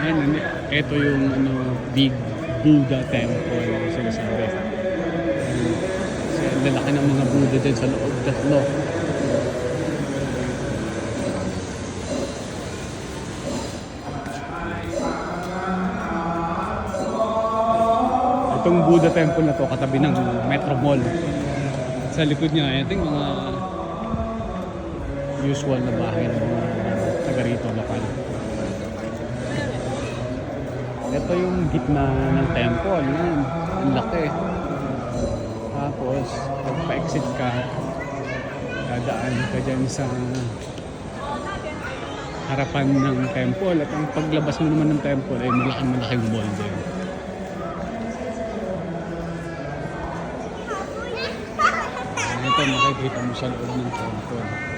Ayan, ito yung Big Buddha Temple yung sinasabi. Kasi ang lalaki ng mga Buddha dyan sa loob, tatlo. Itong Buddha Temple na to katabi ng Metro Mall. Sa likod niya, ito yung mga usual na bahay ng mga taga rito lokal. Ito yung gitna ng temple. Yan. Ang laki. Tapos, pag pa-exit ka, dadaan ka dyan sa harapan ng temple. At ang paglabas mo naman ng temple ay malaking mall din. Ito makikita mo sa loob ng temple.